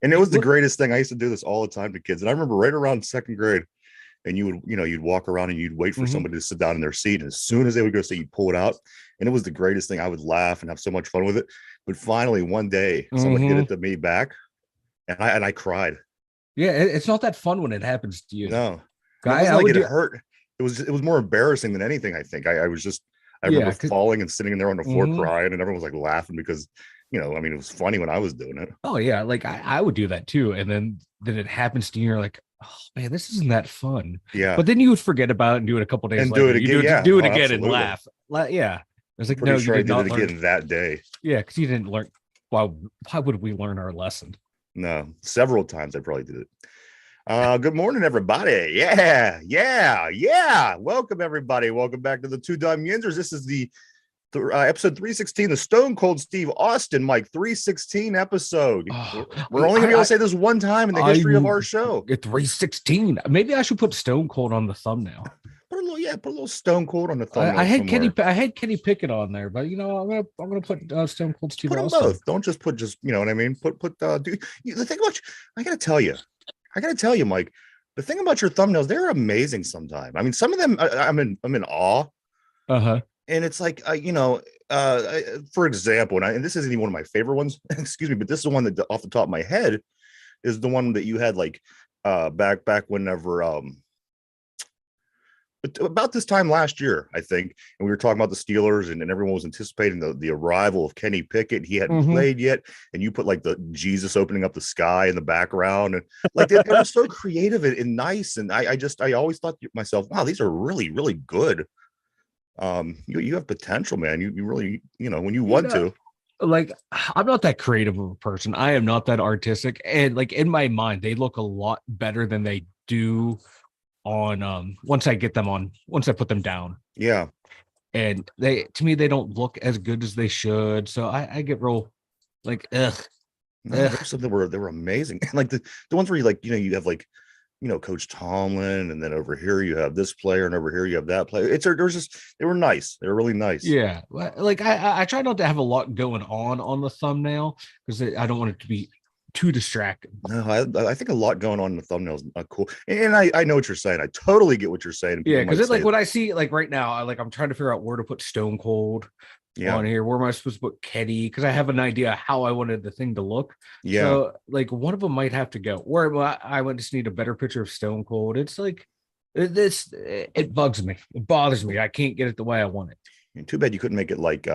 And it was the greatest thing. I used to do this all the time to kids. And I remember right around second grade, and you'd walk around and you'd wait for somebody to sit down in their seat. And as soon as they would go sit, you'd pull it out. And it was the greatest thing. I would laugh and have so much fun with it. But finally, one day, someone did it to me back, and I cried. Yeah, it's not that fun when it happens to you. No, it wasn't like it hurt. It was more embarrassing than anything. I think I remember falling and sitting in there on the floor crying, and everyone was like laughing because, I mean, it was funny when I was doing it. Oh yeah, like I would do that too, and then it happens to you. You're like, oh man, this isn't that fun. Yeah, but then you would forget about it and do it a couple days and later. Do it again. Do it again and laugh. Yeah, it's like, no, sure you did it again that day. Yeah, because you didn't learn. Why would we learn our lesson? No, several times I probably did it. Good morning, everybody. Yeah. Welcome, everybody. Welcome back to the Two Dumb Yinzers. This is the episode 316, the Stone Cold Steve Austin, Mike, 316 episode. We're only going to be able to say this one time in the history of our show. 316. Maybe I should put Stone Cold on the thumbnail. Put a little Stone Cold on the thumbnail. I had Kenny Pickett on there, but I'm gonna put Stone Cold Steve Austin. Put them both. Don't just put you know what I mean. Put the thing about I gotta tell you, Mike. The thing about your thumbnails, they're amazing sometimes. I mean, some of them I'm in awe. And it's like for example, and this isn't even one of my favorite ones. Excuse me, but this is the one that off the top of my head is the one that you had like back whenever about this time last year, I think, and we were talking about the Steelers, and everyone was anticipating the arrival of Kenny Pickett. He hadn't played yet, and you put like the Jesus opening up the sky in the background, and like they were so creative and nice. And I always thought to myself, wow, these are really, really good. You have potential, man. You really, when you want to. Like, I'm not that creative of a person. I am not that artistic, and like in my mind, they look a lot better than they do on once I put them down. Yeah. And they don't look as good as they should. So I get real like There's some that were amazing. Like the ones where you have like, Coach Tomlin, and then over here you have this player, and over here you have that player. They were nice. They were really nice. Yeah. Like I try not to have a lot going on the thumbnail because I don't want it to be too distracting. No, I think a lot going on in the thumbnails is cool, and I know what you're saying. I totally get what you're saying. Yeah, because it's like what I see like right now, I'm trying to figure out where to put Stone Cold on here. Where am I supposed to put Kenny? Because I have an idea how I wanted the thing to look. Yeah, so like one of them might have to go. Or I would just need a better picture of Stone Cold. It's like it bugs me. It bothers me. I can't get it the way I want it. And too bad you couldn't make it like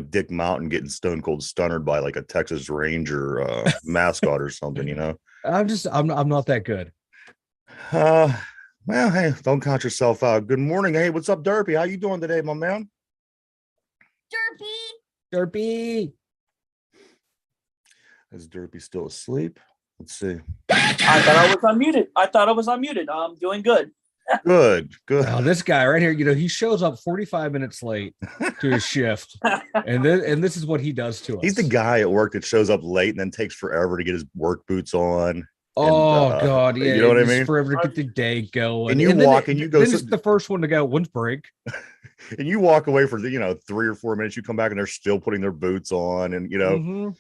Dick Mountain getting Stone Cold stunnered by like a Texas Ranger mascot or something, I'm not that good. Well, hey, don't count yourself out. Good morning. Hey, what's up, Derpy? How you doing today, my man? Derpy. Is Derpy still asleep? Let's see. I thought I was unmuted. I'm doing good. Good. Oh, this guy right here, he shows up 45 minutes late to his shift, and this is what he does to us. He's the guy at work that shows up late and then takes forever to get his work boots on. Oh God, yeah, you know what I mean? Forever to get the day going. And you walk and you go. Then it's the first one to go. When's break? And you walk away for 3 or 4 minutes. You come back and they're still putting their boots on, and Derpy.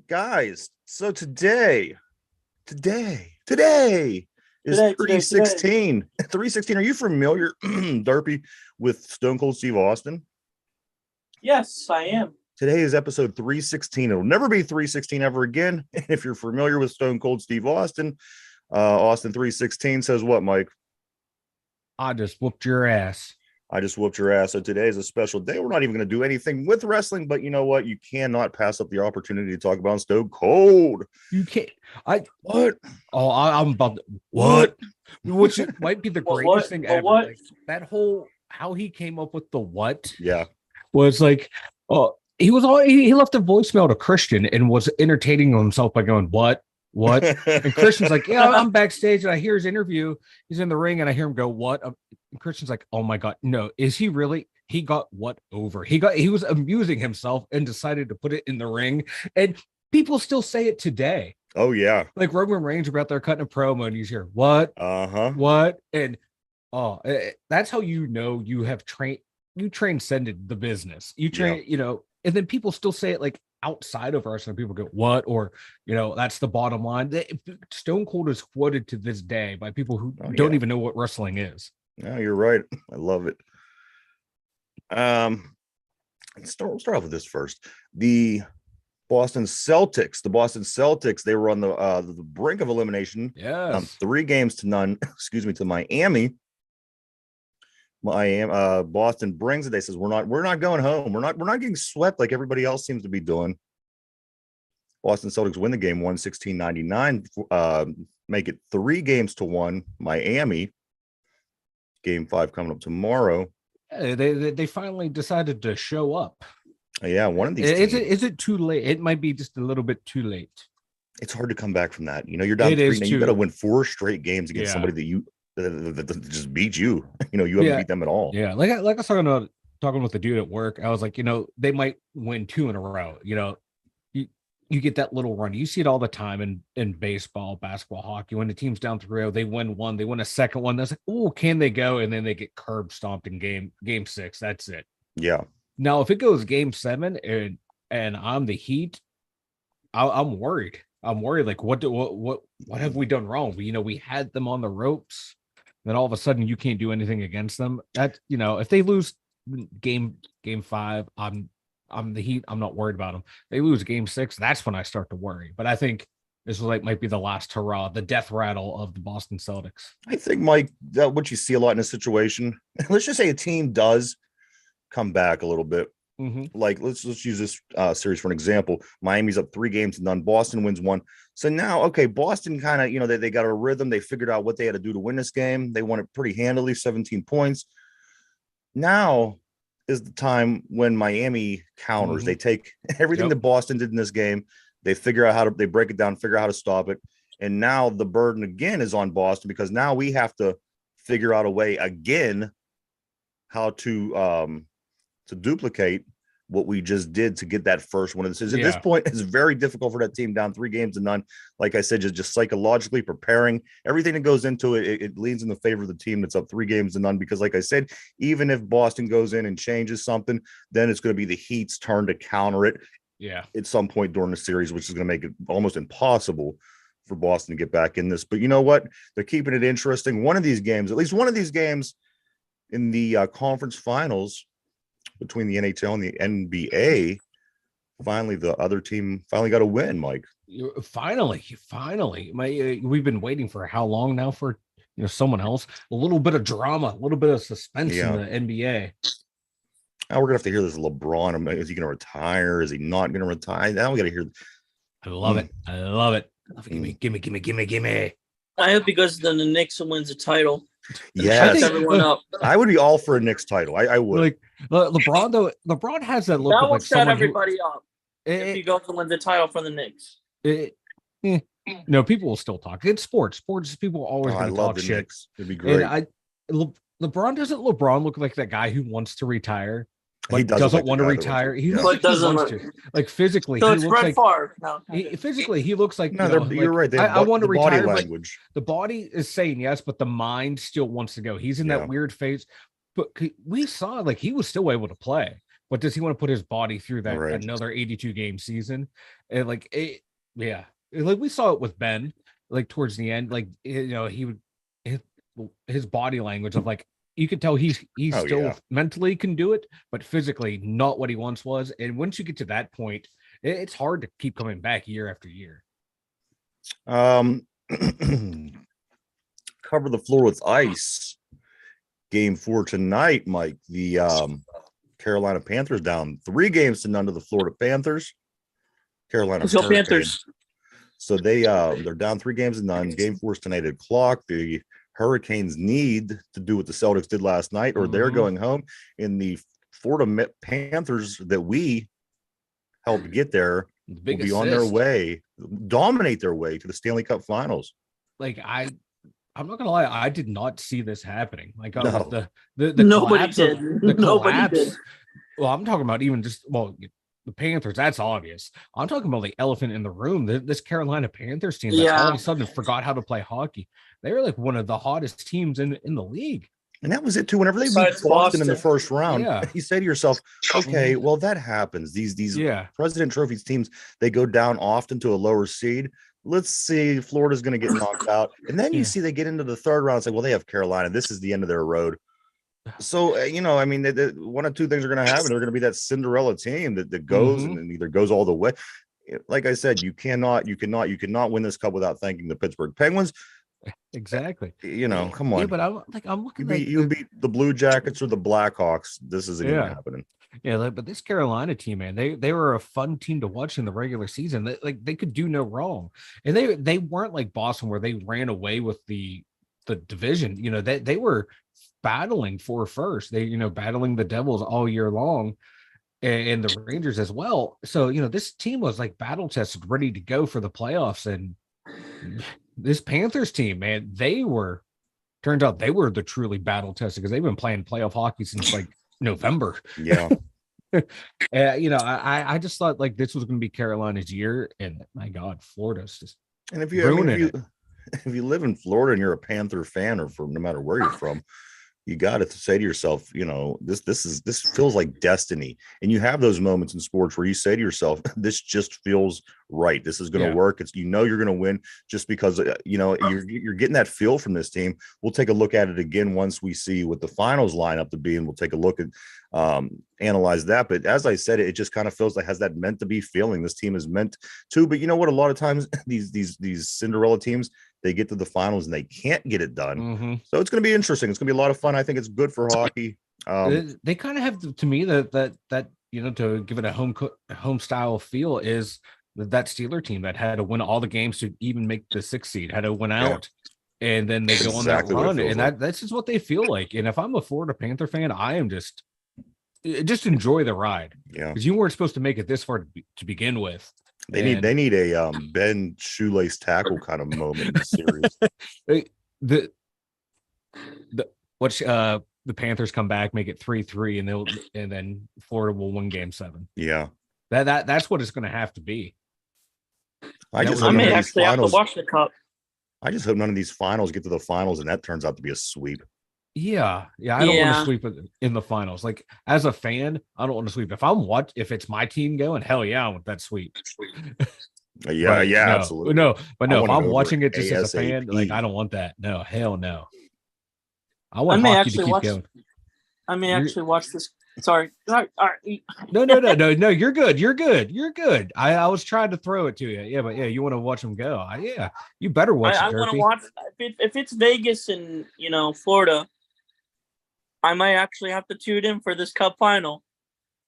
Guys. So today is 316. 316. Are you familiar, Derpy, with Stone Cold Steve Austin? Yes, I am. Today is episode 316. It'll never be 316 ever again. If you're familiar with Stone Cold Steve Austin, Austin 316 says what, Mike? I just whooped your ass. So today is a special day. We're not even going to do anything with wrestling, but you know what? You cannot pass up the opportunity to talk about Stone Cold. You can't. What? Oh, I'm about to, what? Which might be the greatest thing ever. What? Like, that whole how he came up with the what? Yeah. Was like, he left a voicemail to Christian and was entertaining himself by going, what? And Christian's like, yeah, I'm backstage and I hear his interview. He's in the ring and I hear him go, what? And Christian's like, oh my God, no, is he really? He got what over? He was amusing himself and decided to put it in the ring. And people still say it today. Oh yeah. Like Roman Reigns were out there cutting a promo and he's here, what? What? And that's how you have transcended the business. You and then people still say it like outside of wrestling. People go, "What?" Or that's the bottom line. Stone Cold is quoted to this day by people who don't even know what wrestling is. No, you're right. I love it. Let's start off with this first. The Boston Celtics, they were on the brink of elimination. Yes. 3-0 to Miami. Boston brings it. They says we're not going home. We're not getting swept like everybody else seems to be doing. Boston Celtics win the game 116-99. Make it 3-1. Miami. Game 5 coming up tomorrow. They finally decided to show up. Yeah, one of these. Is it too late? It might be just a little bit too late. It's hard to come back from that. You're down 3 now. You got to win 4 straight games against somebody that just beat you. You haven't beat them at all. Yeah, like I was talking with the dude at work. I was like, they might win 2 in a row. You get that little run. You see it all the time in baseball, basketball, hockey. When the team's down 3-0, they win 1, they win a second one. That's like, oh, can they go? And then they get curb stomped in game 6. That's it. Yeah. Now, if it goes game 7 and I'm the Heat, I'm worried. I'm worried. Like, what have we done wrong? We had them on the ropes. Then all of a sudden, you can't do anything against them. That if they lose game 5, I'm the Heat. I'm not worried about them. They lose game 6. That's when I start to worry. But I think this might be the last hurrah, the death rattle of the Boston Celtics. I think, Mike, that what you see a lot in a situation. Let's just say a team does come back a little bit. Mm-hmm. Like let's use this series for an example. Miami's up 3-0. Boston wins 1. So now, okay, Boston kind of, they got a rhythm. They figured out what they had to do to win this game. They won it pretty handily, 17 points. Now is the time when Miami counters. Mm-hmm. They take everything that Boston did in this game. They figure out they break it down, figure out how to stop it. And now the burden again is on Boston because now we have to figure out a way again how to duplicate what we just did to get that first one of the season. At this point, it's very difficult for that team down 3-0. Like I said, just psychologically preparing everything that goes into it. It leans in the favor of the team that's up 3-0 because, like I said, even if Boston goes in and changes something, then it's going to be the Heat's turn to counter it. Yeah, at some point during the series, which is going to make it almost impossible for Boston to get back in this. But you know what? They're keeping it interesting. One of these games, at least one of these games in the conference finals between the NHL and the NBA, finally the other team finally got a win, Mike. Finally. We've been waiting for how long now for someone else? A little bit of drama, a little bit of suspense in the NBA. Now we're gonna have to hear this LeBron. Is he gonna retire? Is he not gonna retire? Now we gotta hear. I love it. Give me. I hope because then the Knicks wins the title. Yes, everyone up. I would be all for a Knicks title. I would. Like LeBron though. LeBron has that look. That of will like shut everybody up if he goes to win the title for the Knicks. No, people will still talk. It's sports. Sports people are always going to talk shit. Knicks. It'd be great. And LeBron doesn't LeBron look like that guy who wants to retire? But he doesn't want to retire. He looks like he wants to. Like physically, so he it's looks Brett like Favre. No. Physically, he looks like you're right. I want to retire. Language. The body is saying yes, but the mind still wants to go. He's in that weird phase. But we saw he was still able to play. But does he want to put his body through that another 82 game season? And we saw it with Ben. Towards the end, he would his body language of you could tell he's still mentally can do it, but physically not what he once was. And once you get to that point, it's hard to keep coming back year after year. Cover the floor with ice. Game 4 tonight, Mike. The Carolina Panthers down 3-0 to the Florida Panthers. Carolina Panthers. So they're down 3-0. Game 4 is tonight at o'clock. The Hurricanes need to do what the Celtics did last night, or they're going home. In the Florida Panthers that we helped get there will be on their way, dominate their way to the Stanley Cup Finals. I'm not gonna lie, I did not see this happening. The nobody did. Nobody did. Well, I'm talking about even just the Panthers, that's obvious. I'm talking about the elephant in the room. This Carolina Panthers team that all of a sudden forgot how to play hockey. They're one of the hottest teams in the league. And that was it too. Whenever they beat Besides Boston in the Boston. first round, Yeah. you say to yourself, okay, well, that happens. These Yeah. President Trophies teams, they go down often to a lower seed. Let's see, Florida's going to get knocked out. And then you Yeah. see they get into the third round. It's like, well, they have Carolina. This is the end of their road. So, I mean, one of two things are going to happen. They're going to be that Cinderella team that goes and either goes all the way. Like I said, you cannot win this cup without thanking the Pittsburgh Penguins. Exactly. Come on. Yeah, but I'm looking at you beat the Blue Jackets or the Blackhawks. This isn't even happening. Yeah, but this Carolina team, man, they were a fun team to watch in the regular season. They could do no wrong, and they weren't like Boston where they ran away with the division. They were battling for first. They battling the Devils all year long, and the Rangers as well. So this team was like battle tested, ready to go for the playoffs, and this Panthers team, man, turns out they were the truly battle tested because they've been playing playoff hockey since like November. Yeah. I just thought like this was going to be Carolina's year, and my God, Florida's just and if you live in Florida and you're a Panther fan, or from no matter where you're from, you got to say to yourself, this feels like destiny. And you have those moments in sports where you say to yourself, this just feels right. This is going to work. It's you're going to win just because you're getting that feel from this team. We'll take a look at it again once we see what the finals line up to be, and we'll take a look at analyze that. But as I said, it just kind of feels like has that meant to be feeling. This team is meant to. But you know what? A lot of times these Cinderella teams, they get to the finals and they can't get it done. So it's going to be interesting. It's going to be a lot of fun. I think it's good for hockey. They kind of have to me that to give it a home style feel is that Steeler team that had to win all the games to even make the 6th seed, had to win out. And then they go on that run, and that's just what they feel like. And if I'm a Florida Panther fan, I am just enjoy the ride. Yeah, because you weren't supposed to make it this far to begin with. They need a Ben shoelace tackle kind of moment in the series. The Panthers come back, make it 3-3, and then Florida will win Game 7. Yeah, that's what it's going to have to be. I may actually have to watch the cup. I just hope none of these finals get to the finals and that turns out to be a sweep. Yeah. I don't want to sweep in the finals. Like as a fan, I don't want to sweep. If it's my team going, hell yeah, I want that sweep. Absolutely. No, but no, if I'm watching it just as a fan, like I don't want that. No, hell no. I want hockey to keep going. I may actually watch this. Sorry. All right. No. You're good. I was trying to throw it to you. Yeah, but you want to watch them go. You better watch it. I want to watch. If it's Vegas and Florida, I might actually have to tune in for this cup final.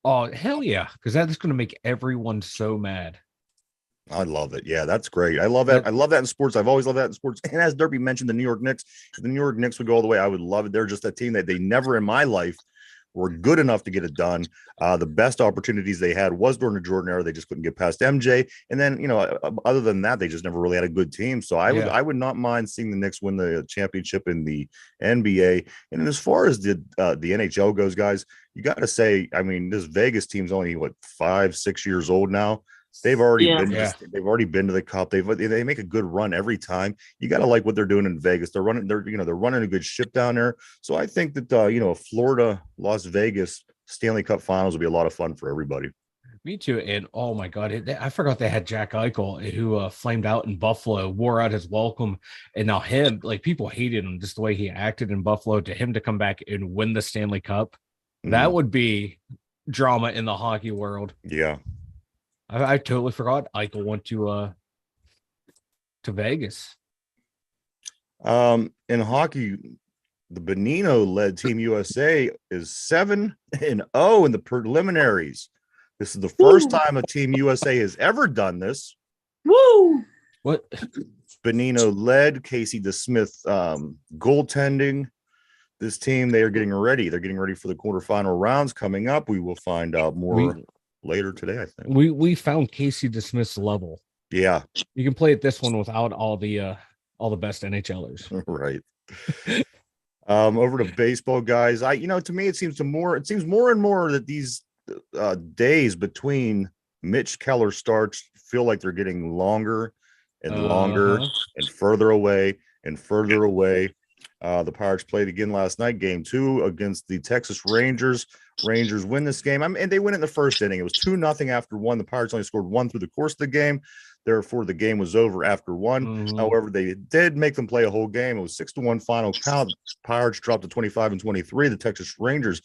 Oh hell yeah! Because that's going to make everyone so mad. I love it. Yeah, that's great. I love that. I love that in sports. I've always loved that in sports. And as Derby mentioned, the New York Knicks. If the New York Knicks would go all the way, I would love it. They're just a team that they never in my life were good enough to get it done. The best opportunities they had was during the Jordan era. They just couldn't get past MJ. And then, other than that, they just never really had a good team. So I would not mind seeing the Knicks win the championship in the NBA. And as far as the NHL goes, guys, you got to say, I mean, this Vegas team's only 5-6 years old now. They've already been to the cup. They make a good run every time. You got to like what they're doing in Vegas. They're running a good ship down there. So I think that Florida, Las Vegas Stanley Cup Finals will be a lot of fun for everybody. Me too. And oh my God, I forgot they had Jack Eichel who flamed out in Buffalo, wore out his welcome, and now people hated him just the way he acted in Buffalo. To him to come back and win the Stanley Cup, that would be drama in the hockey world. Yeah. I totally forgot Eichel went to Vegas. In hockey, the Bonino-led Team USA is 7-0 in the preliminaries. This is the first time a Team USA has ever done this. Woo! What? Bonino-led, Casey DeSmith goaltending. This team, they are getting ready. They're getting ready for the quarterfinal rounds coming up. We will find out more later today, I think. We found Casey DeSmith's level. Yeah. You can play at this one without all the best NHLers. Right. Over to baseball, guys. To me, it seems more and more that these days between Mitch Keller starts feel like they're getting longer and longer and further away and further away. The Pirates played again last night, game 2 against the Texas Rangers. Rangers win this game. And they win it in the first inning. It was 2-0 after 1. The Pirates only scored 1 through the course of the game. Therefore, the game was over after 1. Mhm. However, they did make them play a whole game. It was 6-1 final count. Pirates dropped to 25-23. The Texas Rangers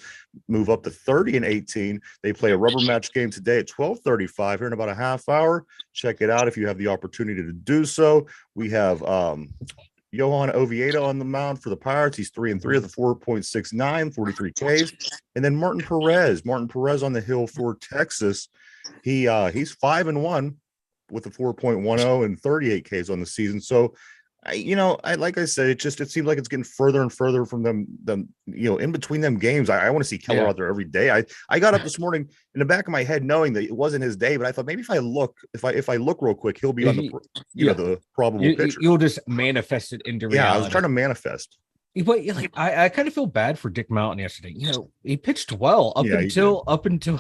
move up to 30-18. They play a rubber match game today at 12:35 here in about a half hour. Check it out if you have the opportunity to do so. We have Johan Oviedo on the mound for the Pirates. He's 3-3 with a 4.69, 43 Ks. And then Martin Perez on the hill for Texas. He's 5-1 with a 4.10 and 38 Ks on the season. So, like I said, it seems like it's getting further and further from them, in between them games. I want to see Keller out there every day. I got up this morning in the back of my head knowing that it wasn't his day, but I thought maybe if I look real quick, he'll be on the probable pitcher. You'll just manifest it into reality. Yeah, I was trying to manifest. But I kind of feel bad for Dick Mountain yesterday. He pitched well up until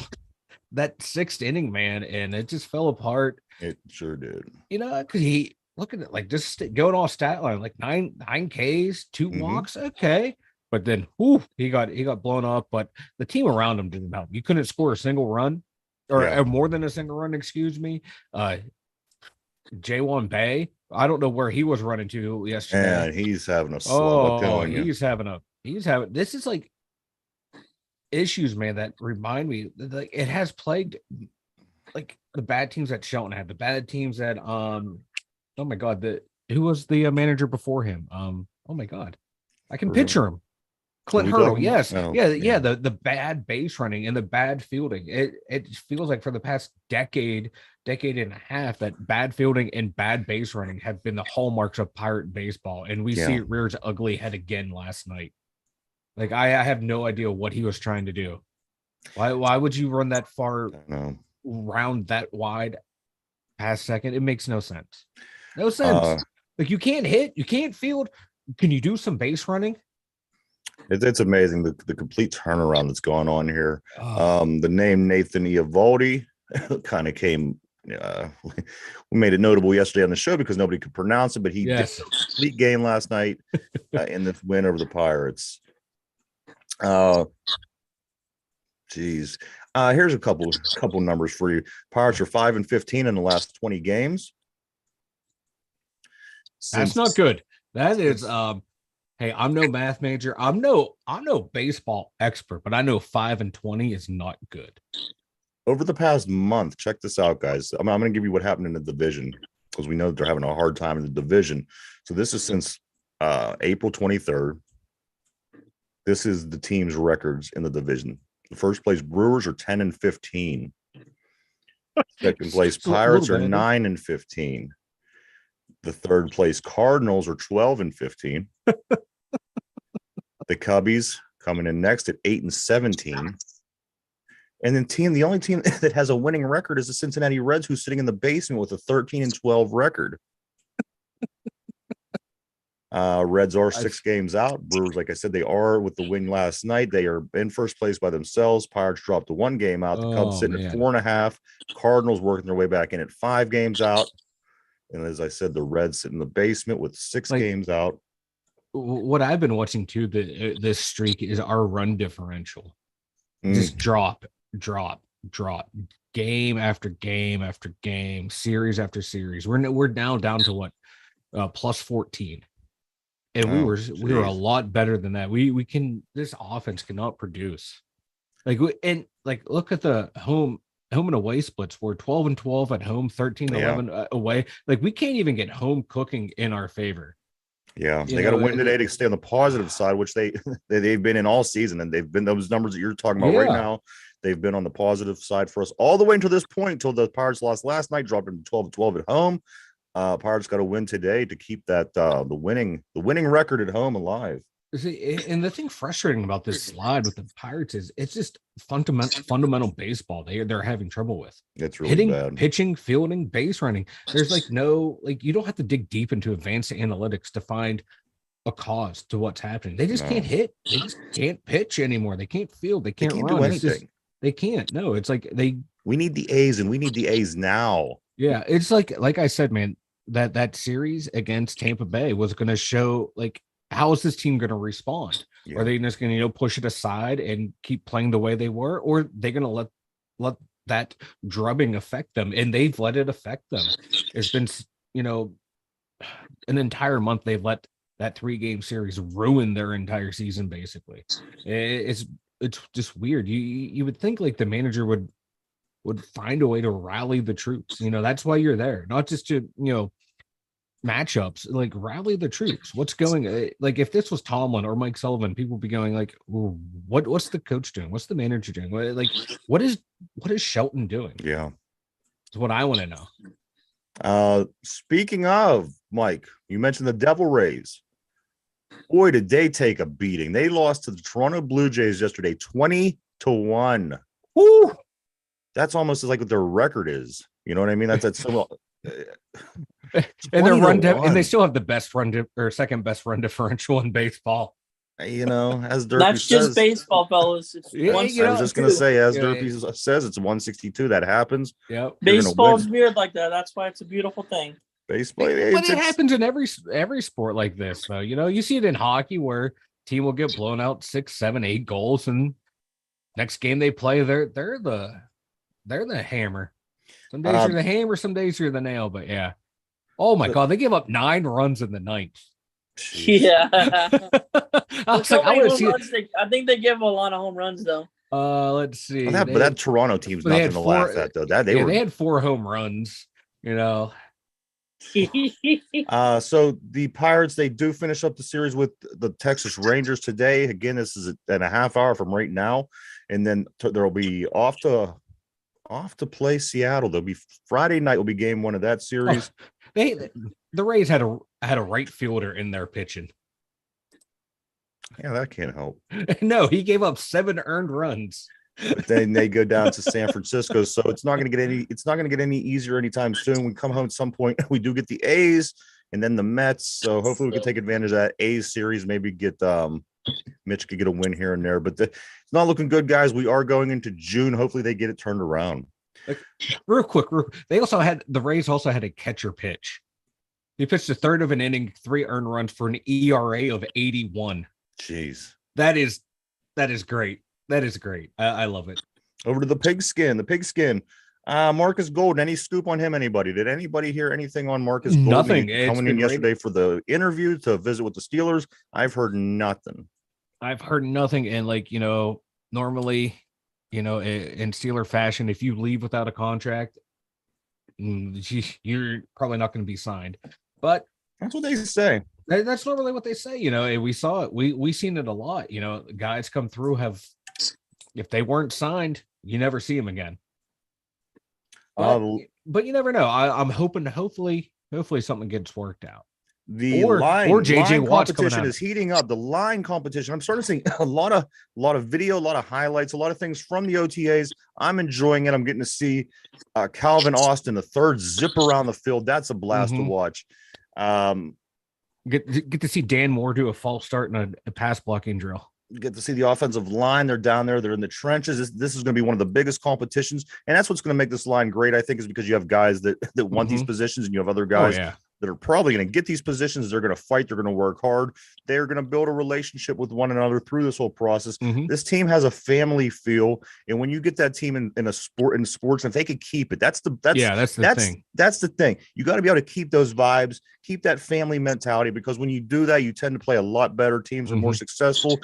that 6th inning, man, and it just fell apart. It sure did. Because he look at it like just going off stat line, like nine Ks, 2 walks, okay. But then he got blown up. But the team around him didn't help. You couldn't score a single run, or more than a single run, excuse me. J1 Bay, I don't know where he was running to yesterday. And he's having a slump. This is like issues, man, that remind me that it has plagued like the bad teams that Shelton had, the bad teams that oh my god, who was the manager before him? Oh my god, I can picture him. Clint Hurdle, yes. The bad base running and the bad fielding. It feels like for the past decade and a half that bad fielding and bad base running have been the hallmarks of Pirate baseball, and we see it rear its ugly head again last night. Like I have no idea what he was trying to do. Why would you run that far, round that wide past second? It makes no sense. No sense. Like you can't hit, you can't field. Can you do some base running? It's amazing the complete turnaround that's going on here. The name Nathan Eovaldi kind of came. We made it notable yesterday on the show because nobody could pronounce it, but he did a complete game last night in this win over the Pirates. Here's a couple numbers for you. Pirates are 5-15 in the last 20 games. That's not good. That is hey, I'm no math major. I'm no baseball expert, but I know 5-20 is not good. Over the past month, check this out, guys. I'm going to give you what happened in the division because we know that they're having a hard time in the division. So this is since April 23rd. This is the team's records in the division. The first place Brewers are 10-15. Second place Pirates are 9-15. The third place Cardinals are 12-15. The Cubbies coming in next at 8-17. And then the only team that has a winning record is the Cincinnati Reds, who's sitting in the basement with a 13-12 record. Reds are 6 games out. Brewers, like I said, they are with the win last night. They are in first place by themselves. Pirates dropped to 1 game out. The Cubs sitting at 4.5. Cardinals working their way back in at 5 games out. And as I said, the Reds sit in the basement with 6 games out. What I've been watching too, this streak is our run differential. Just drop, game after game after game, series after series. We're now down to what, plus 14. And we were a lot better than that. This offense cannot produce. Look at the home and away splits. We're 12-12 at home, 13-11 away. Like we can't even get home cooking in our favor. Yeah, they got to win today to stay on the positive side, which they've been in all season, and they've been those numbers that you're talking about right now. They've been on the positive side for us all the way until this point, until the Pirates lost last night, dropped them 12-12 at home. Pirates got to win today to keep that the winning record at home alive. See, and the thing frustrating about this slide with the Pirates is it's just fundamental baseball they're having trouble with. It's really hitting, bad. Pitching, fielding, base running. There's you don't have to dig deep into advanced analytics to find a cause to what's happening. They just can't hit. They just can't pitch anymore. They can't field. They can't run. Do anything. They can't. No, it's like we need the A's, and we need the A's now. Yeah, it's like I said, man, that series against Tampa Bay was going to show how is this team going to respond? Yeah. Are they just going to push it aside and keep playing the way they were, or are they going to let that drubbing affect them? And they've let it affect them. It's been an entire month they've let that 3-game series ruin their entire season. Basically, it's just weird. You would think like the manager would find a way to rally the troops. That's why you're there, not just to matchups, like rally the troops. What's going like if this was Tomlin or Mike Sullivan, people would be going like, what's the coach doing? What's the manager doing? What is Shelton doing? Yeah, that's what I want to know. Speaking of, Mike, you mentioned the Devil Rays. Boy, did they take a beating. They lost to the Toronto Blue Jays yesterday 20-1. Woo! That's almost like what their record is. You know what I mean? That's so. And their and they still have the best or second best run differential in baseball. As Derpy that's says, just baseball, fellas. It's I was just gonna say, as Derpy says, it's 162. That happens. Yeah, baseball's weird like that. That's why it's a beautiful thing. Baseball, but it happens in every sport like this, though. You see it in hockey where team will get blown out 6, 7, 8 goals, and next game they play, they're the hammer. Some days you're the hammer, some days you're the nail. But yeah. Oh my God, they gave up 9 runs in the ninth. Yeah. I was like, I think they give a lot of home runs though. Let's see. But that Toronto team's nothing to laugh at, though. They had 4 home runs. So the Pirates, they do finish up the series with the Texas Rangers today. Again, this is in a half hour from right now, and then there'll be off to play Seattle. There'll be Friday night will be game 1 of that series. The Rays had a right fielder in there pitching. Yeah, that can't help. No, he gave up 7 earned runs. But then they go down to San Francisco, so it's not going to get any easier anytime soon. We come home at some point. We do get the A's and then the Mets, so hopefully we can take advantage of that A's series. Maybe get Mitch could get a win here and there, but it's not looking good, guys. We are going into June. Hopefully they get it turned around. Real quick, the Rays also had a catcher pitch. He pitched a third of an inning, 3 earned runs for an ERA of 81. Jeez, that is great. That is great. I love it. Over to the pigskin. Marcus Golden. Any scoop on him? Anybody? Did anybody hear anything on Marcus Golden? Nothing. Coming in yesterday for the interview to visit with the Steelers. I've heard nothing. And normally, in Steeler fashion, if you leave without a contract, you're probably not going to be signed. But that's what they say. That's normally what they say. We saw it. We seen it a lot. Guys come through if they weren't signed, you never see them again. But you never know. I'm hoping hopefully something gets worked out. The or JJ Watt's competition is heating up. The line competition. I'm starting to see a lot of video, a lot of highlights, a lot of things from the OTAs. I'm enjoying it. I'm getting to see Calvin Austin, the third, zip around the field. That's a blast to watch. Get to see Dan Moore do a false start in a pass blocking drill. You get to see the offensive line. They're down there. They're in the trenches. This is going to be one of the biggest competitions, and that's what's going to make this line great. I think is because you have guys that want these positions, and you have other guys that are probably going to get these positions. They're going to fight. They're going to work hard. They're going to build a relationship with one another through this whole process. This team has a family feel, and when you get that team in sports, and if they could keep it, that's the thing. That's the thing. You got to be able to keep those vibes, keep that family mentality, because when you do that, you tend to play a lot better. Teams are more successful.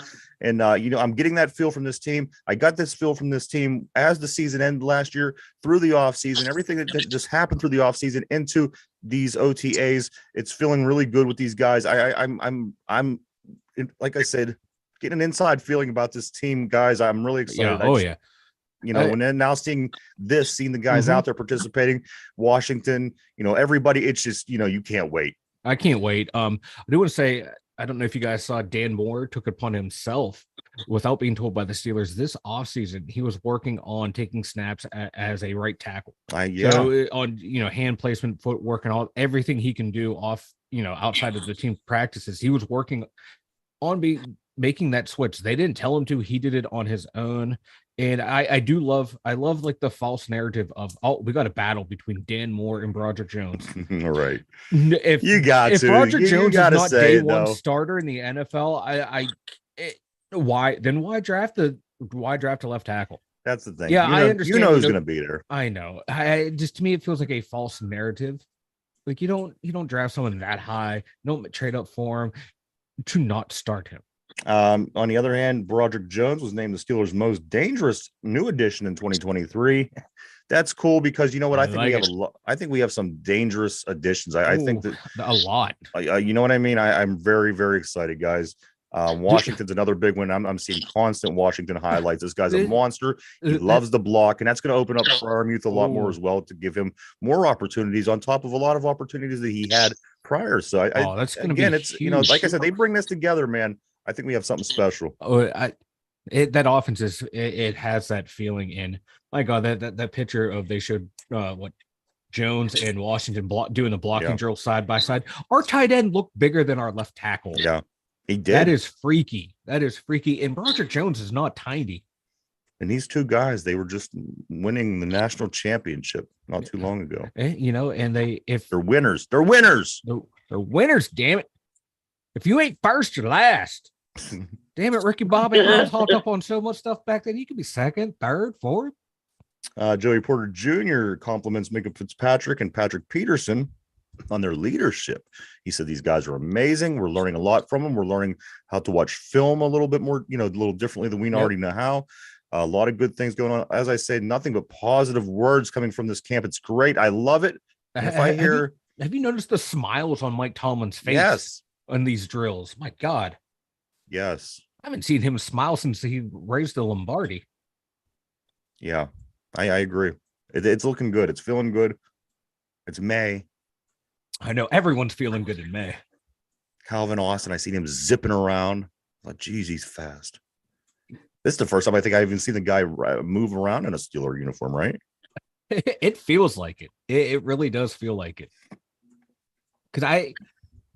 And, I'm getting that feel from this team. I got this feel from this team as the season ended last year, through the offseason, everything that just happened through the offseason into these OTAs. It's feeling really good with these guys. I'm like I said, getting an inside feeling about this team, guys. I'm really excited. When then now seeing the guys out there participating, Washington, everybody, it's just, you can't wait. I can't wait. I do want to say, I don't know if you guys saw, Dan Moore took it upon himself, without being told by the Steelers, this offseason, he was working on taking snaps as a right tackle. So on, hand placement, footwork, and everything he can do off, outside of the team practices, he was working on making that switch. They didn't tell him to. He did it on his own. And I love like the false narrative of, oh, we got a battle between Dan Moore and Broderick Jones. All right. If You got if to. Broderick You Jones is gotta not say day it, one though. starter in the NFL, why draft a left tackle? That's the thing. Yeah, I understand. You know who's going to be there. I know. I just, to me, it feels like a false narrative. Like you don't draft someone that high, don't trade up for him to not start him. On the other hand, Broderick Jones was named the Steelers' most dangerous new addition in 2023. That's cool because you know what? I think we have I think we have some dangerous additions. I think that a lot. You know what I mean? I'm very, very excited, guys. Washington's another big one. I'm seeing constant Washington highlights. This guy's a monster. He loves the block, and that's going to open up for Armuth a lot more as well to give him more opportunities on top of a lot of opportunities that he had prior. So that's going to be it's huge. like I said, they bring this together, man. I think we have something special. That offense it has that feeling in. My God, that picture of they showed what Jones and Washington doing the blocking drill side by side. Our tight end looked bigger than our left tackle. Yeah. He did. That is freaky. And Broderick Jones is not tiny. And these two guys, they were just winning the national championship not too long ago. And they're winners. They're winners. They're winners, damn it. If you ain't first, you're last. Damn it, Ricky Bobby. I was hopped up on so much stuff back then. You could be second, third, fourth. Joey Porter Jr. compliments Minka Fitzpatrick and Patrick Peterson on their leadership. He said these guys are amazing. We're learning a lot from them. We're learning how to watch film a little bit more, a little differently than we already know how. A lot of good things going on. As I say, nothing but positive words coming from this camp. It's great. I love it. And if I hear, have you noticed the smiles on Mike Tomlin's face? Yes. On these drills? My God. Yes. I haven't seen him smile since he raised the Lombardi. Yeah, I agree. It's looking good. It's feeling good. It's May. I know everyone's feeling good in May. Calvin Austin, I seen him zipping around. I thought, geez, he's fast. This is the first time I think I've even seen the guy move around in a Steeler uniform, right? It feels like it. It really does feel like it. Because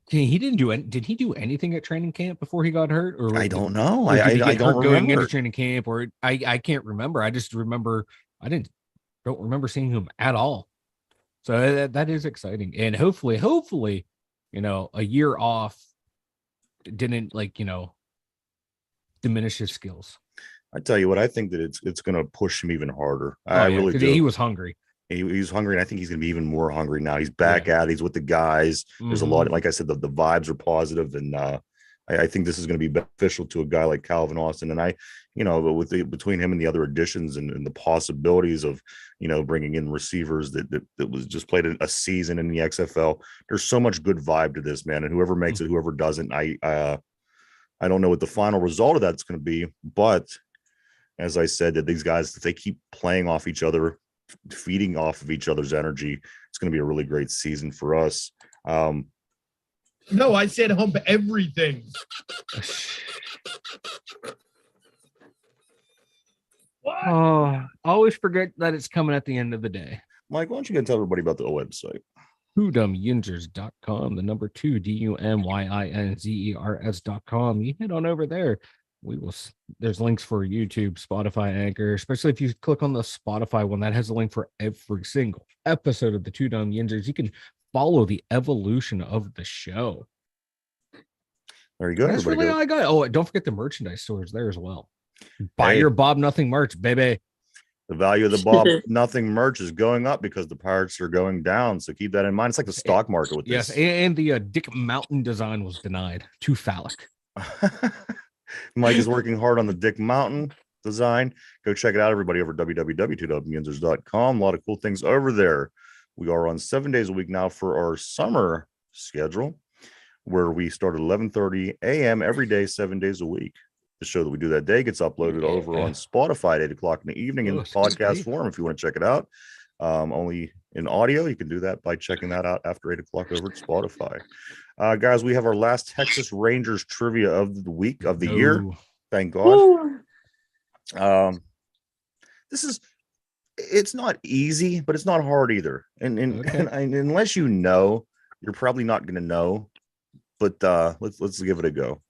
he didn't do it. Did he do anything at training camp before he got hurt? Or I don't know. I don't remember going into training camp, or I can't remember. I just remember don't remember seeing him at all. So that is exciting, and hopefully, a year off didn't diminish his skills. I tell you what, I think that it's going to push him even harder. I really do. He was hungry. He's hungry, and I think he's going to be even more hungry now. He's back at it. He's with the guys. There's a lot, like I said, the vibes are positive, and I think this is going to be beneficial to a guy like Calvin Austin. And between him and the other additions and the possibilities of, bringing in receivers that was just played a season in the XFL, there's so much good vibe to this, man. And whoever makes it, whoever doesn't, I don't know what the final result of that's going to be. But as I said, that these guys, if they keep playing off each other, feeding off of each other's energy, it's going to be a really great season for us. No, I said hump everything. I always forget that it's coming at the end of the day. Mike, why don't you go tell everybody about the website? Yinzers.com, the number 2 DUMYINZERS.com. You head on over there. There's links for YouTube, Spotify, Anchor, especially if you click on the Spotify one that has a link for every single episode of the Two Dumb Yinzers. You can follow the evolution of the show. There you go. That's really all I got. Oh, don't forget the merchandise stores there as well. Buy your Bob Nothing merch, baby. The value of the Bob Nothing merch is going up because the Pirates are going down. So keep that in mind. It's like the stock market with this. Yes, and the Dick Mountain design was denied. Too phallic. Mike is working hard on the Dick Mountain design. Go check it out, everybody, over www.2Yinzers.com. A lot of cool things over there. We are on 7 days a week now for our summer schedule, where we start at 11:30 a.m. every day, 7 days a week. The show that we do that day gets uploaded over on Spotify at 8 o'clock in the evening in podcast form. If you want to check it out, only in audio, you can do that by checking that out after 8 o'clock over at Spotify. Guys, we have our last Texas Rangers trivia of the week of the year. Thank God. It's not easy, but it's not hard either. And unless you know, you're probably not going to know. But let's give it a go.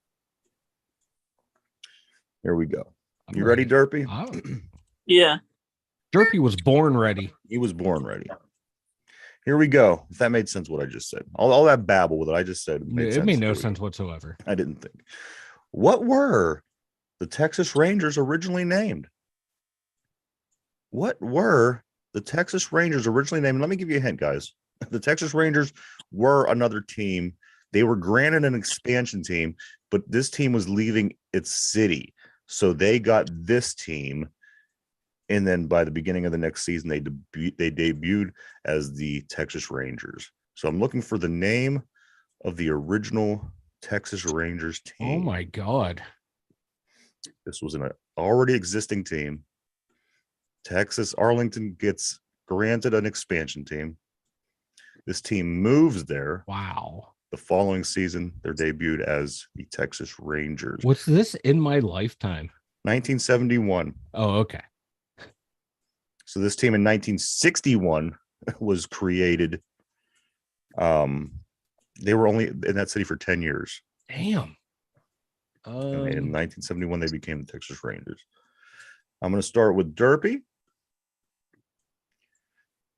Here we go. You ready, Derpy? Yeah. Derpy was born ready. He was born ready. Here we go. If that made sense, what I just said. All that babble with it, I just said It made no sense whatsoever. I didn't think. What were the Texas Rangers originally named? What were the Texas Rangers originally named? Let me give you a hint, guys. The Texas Rangers were another team. They were granted an expansion team, but this team was leaving its city. So they got this team. And then by the beginning of the next season, they debuted as the Texas Rangers. So I'm looking for the name of the original Texas Rangers team. Oh my God. This was an already existing team. Texas Arlington gets granted an expansion team. This team moves there. Wow. The following season, they're debuted as the Texas Rangers. What's this in my lifetime? 1971. Oh, okay. So this team in 1961 was created. They were only in that city for 10 years. Damn. And in 1971, they became the Texas Rangers. I'm going to start with Derpy.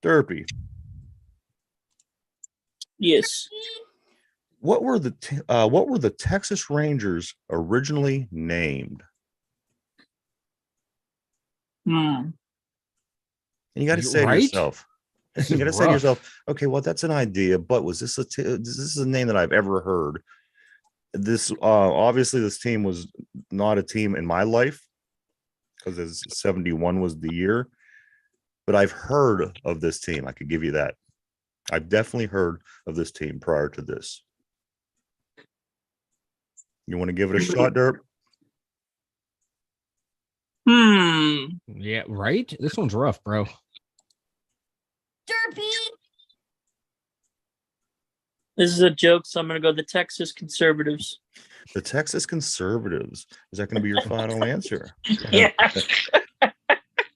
Derpy. Yes. What were the Texas Rangers originally named? Hmm. And you got to say to yourself, you got to say to rough. yourself, okay, well, that's an idea, but was this this is a name that I've ever heard? This obviously this team was not a team in my life because 71 was the year, but I've heard of this team. I could give you that. I've definitely heard of this team prior to this. You want to give it a shot, Derp? Yeah, right? This one's rough, bro. Derpy. This is a joke, so I'm going to go the Texas Conservatives. The Texas Conservatives. Is that going to be your final answer? Yeah.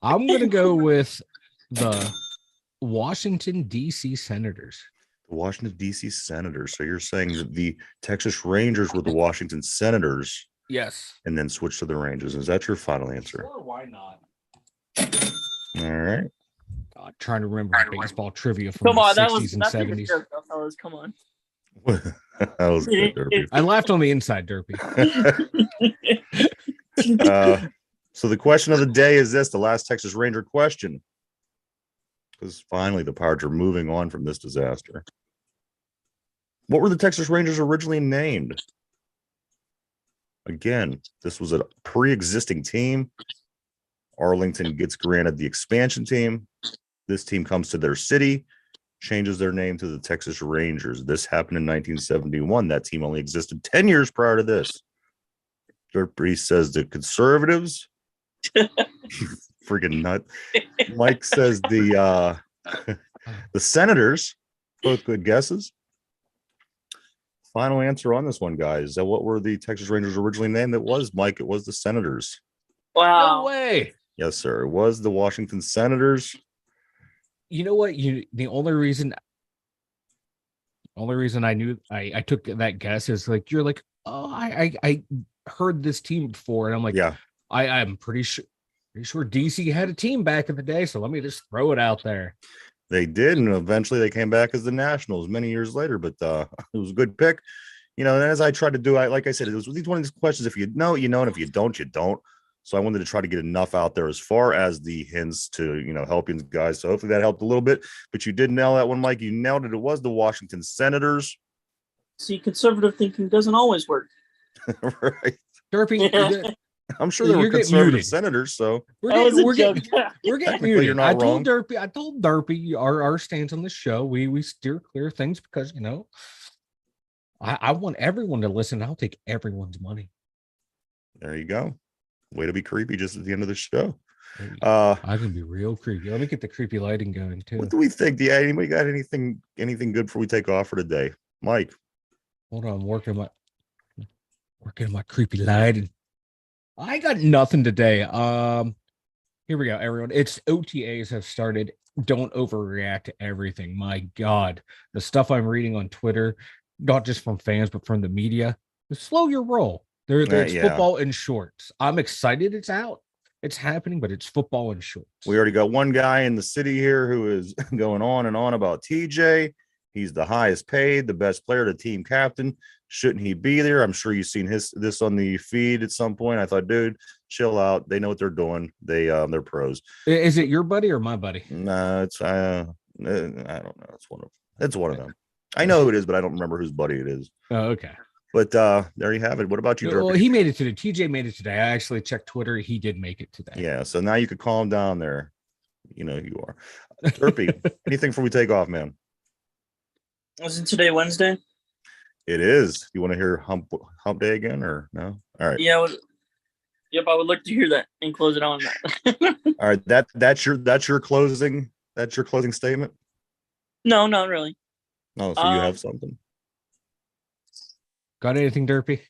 I'm going to go with the Washington, D.C. Senators. The Washington, D.C. Senators. So you're saying that the Texas Rangers were the Washington Senators Yes. and then switched to the Rangers. Is that your final answer? Sure, why not? All right. God, trying to remember baseball trivia from Come on, the that 60s was and that's even a 70s. joke, though, fellas. Come on. That was good, Derpy. I laughed on the inside, Derpy. So the question of the day is this, the last Texas Ranger question. Because finally the Pirates are moving on from this disaster. What were the Texas Rangers originally named? Again, this was a pre-existing team. Arlington gets granted the expansion team. This team comes to their city, changes their name to the Texas Rangers. This happened in 1971. That team only existed 10 years prior to this. Derpy says the Conservatives. Freaking nut. Mike says the Senators. Both good guesses. Final answer on this one, guys. What were the Texas Rangers originally named? It was, Mike. It was the Senators. Wow. No way. Yes, sir. It was the Washington Senators. You know what? The only reason I knew I took that guess is like you're like, oh, I heard this team before, and I'm like, Yeah. I'm pretty sure DC had a team back in the day, so let me just throw it out there. They did, and eventually they came back as the Nationals many years later, but it was a good pick. You know, and as I tried to do, like I said, it was one of these questions. If you know, you know, and if you don't, you don't. So I wanted to try to get enough out there as far as the hints to, you know, help you guys. So hopefully that helped a little bit. But you did nail that one, Mike. You nailed it. It was the Washington Senators. See, conservative thinking doesn't always work. Right. Derpy, Yeah. I'm sure there You're were getting conservative muted. senators. So That was a joke. we're getting Technically, muted. you're not wrong. I told Derpy our stance on the show. We steer clear of things because, you know, I want everyone to listen. I'll take everyone's money. there you go. Way to be creepy just at the end of the show. I can be real creepy. Let me get the creepy lighting going too. What do we think? Do anybody got anything good before we take off for today? Mike. Hold on, working on my creepy lighting. I got nothing today. Here we go, everyone. It's OTAs have started. Don't overreact to everything. My God, the stuff I'm reading on Twitter, not just from fans but from the media, just slow your roll. It's Yeah. football in shorts. I'm excited it's out. It's happening, but it's football in shorts. We already got one guy in the city here who is going on and on about TJ. He's the highest paid, the best player, the team captain. Shouldn't he be there? I'm sure you've seen this on the feed at some point. I thought, dude, chill out. They know what they're doing. They're pros. Is it your buddy or my buddy? Nah, it's I don't know. It's one of them. I know who it is, but I don't remember whose buddy it is. Oh, okay. But there you have it. What about you, Derpy? Well, he made it today. TJ made it today. I actually checked Twitter. He did make it today. Yeah. So now you could calm down there. You know who you are. Derpy, anything before we take off, man? Wasn't today Wednesday? It is. You want to hear hump day again or no? All right. Yeah. Yep, I would like to hear that and close it on that. All right. That's your closing. That's your closing statement. No, not really. Oh, so you have something. Got anything, Derpy?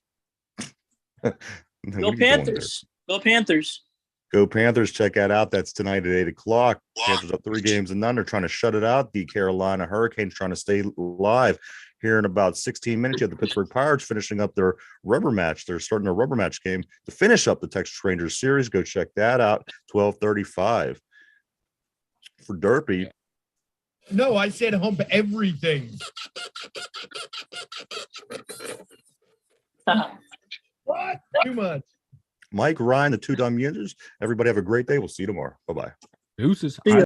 Go Panthers. Go Panthers. Go Panthers. Check that out. That's tonight at 8:00. Panthers up 3 games and none. They're trying to shut it out. The Carolina Hurricanes trying to stay live. Here in about 16 minutes, you have the Pittsburgh Pirates finishing up their rubber match. They're starting a rubber match game to finish up the Texas Rangers series. Go check that out. 12:35. For Derpy. No, I said hump everything. What? Too much. Mike, Ryan, the two dumb Yinzers. Everybody have a great day. We'll see you tomorrow. Bye-bye. Deuces.